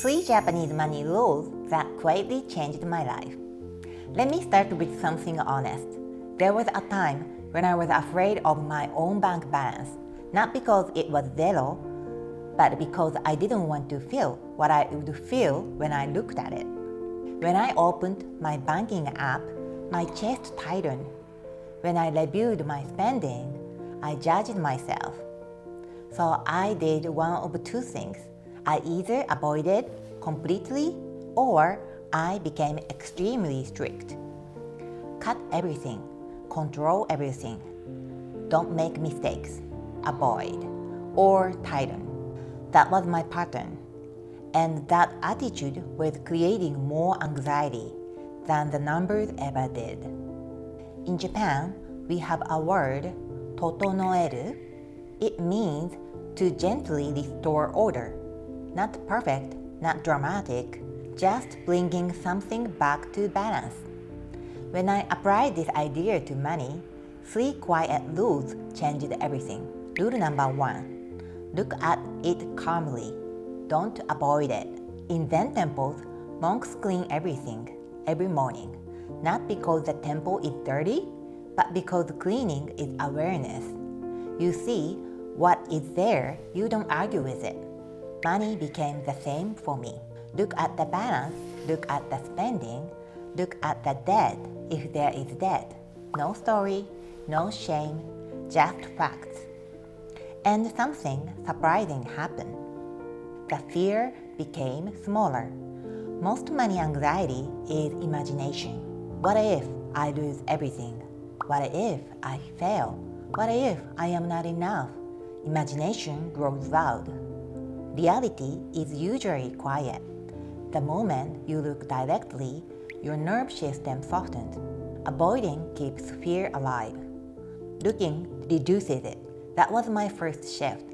3 Japanese money rules that quietly changed my life. Let me start with something honest. There was a time when I was afraid of my own bank balance, not because it was zero, but because I didn't want to feel what I would feel when I looked at it. When I opened my banking app, my chest tightened. When I reviewed my spending, I judged myself. So I did one of two things. I either avoided completely or I became extremely strict. Cut everything, control everything. Don't make mistakes, avoid, or tighten. That was my pattern. And that attitude was creating more anxiety than the numbers ever did. In Japan, we have a word, Totonoeru. It means to gently restore order. Not perfect, not dramatic, just bringing something back to balance. When I applied this idea to money, 3 quiet rules changed everything. Rule number 1, look at it calmly. Don't avoid it. In Zen temples, monks clean everything, every morning. Not because the temple is dirty, but because cleaning is awareness. You see what is there, you don't argue with it. Money became the same for me. Look at the balance, look at the spending, look at the debt if there is debt. No story, no shame, just facts. And something surprising happened. The fear became smaller. Most money anxiety is imagination. What if I lose everything? What if I fail? What if I am not enough? Imagination grows loud. Reality is usually quiet. The moment you look directly, your nerve system softens. Avoiding keeps fear alive. Looking reduces it. That was my first shift.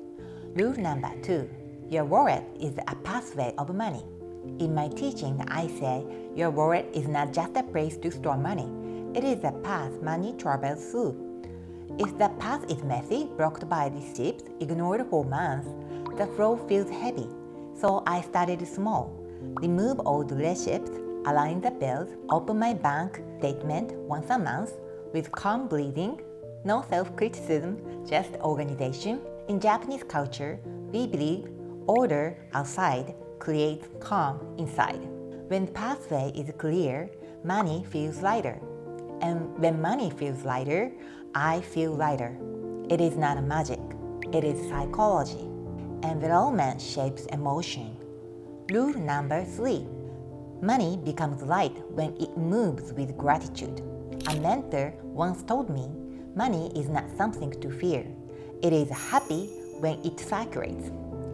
Rule number 2, your wallet is a pathway of money. In my teaching, I say your wallet is not just a place to store money. It is a path money travels through. If the path is messy, blocked by receipts, ignored for months, the flow feels heavy. So I started small. Remove old receipts, align the bills, open my bank statement once a month with calm breathing, no self-criticism, just organization. In Japanese culture, we believe order outside creates calm inside. When pathway is clear, money feels lighter. And when money feels lighter, I feel lighter. It is not magic. It is psychology. Environment shapes emotion. Rule number 3. Money becomes light when it moves with gratitude. A mentor once told me, money is not something to fear. It is happy when it circulates.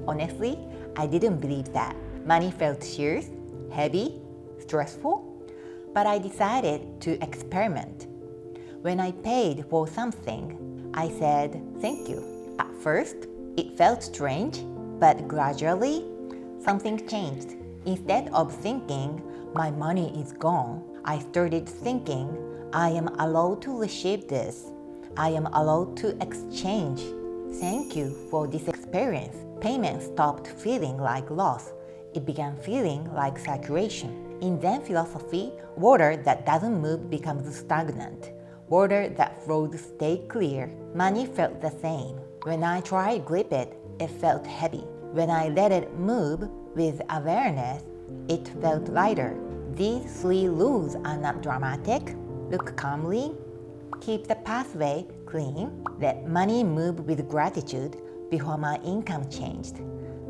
Honestly, I didn't believe that. Money felt serious, heavy, stressful, but I decided to experiment. When I paid for something, I said thank you. At first, it felt strange, but gradually, something changed. Instead of thinking, my money is gone, I started thinking, I am allowed to receive this. I am allowed to exchange. Thank you for this experience. Payment stopped feeling like loss. It began feeling like saturation. In Zen philosophy, water that doesn't move becomes stagnant. Water that flows stays clear. Money felt the same. When I tried to grip it, it felt heavy. When I let it move with awareness, it felt lighter. These 3 rules are not dramatic. Look calmly, keep the pathway clean, let money move with gratitude. Before my income changed,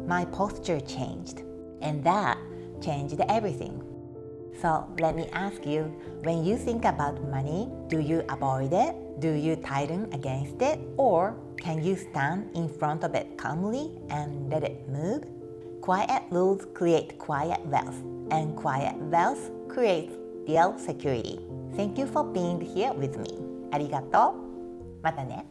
my posture changed, and that changed everything. So let me ask you, when you think about money, do you avoid it? Do you tighten against it? Or can you stand in front of it calmly and let it move? Quiet rules create quiet wealth, and quiet wealth creates real security. Thank you for being here with me. ありがとう。またね。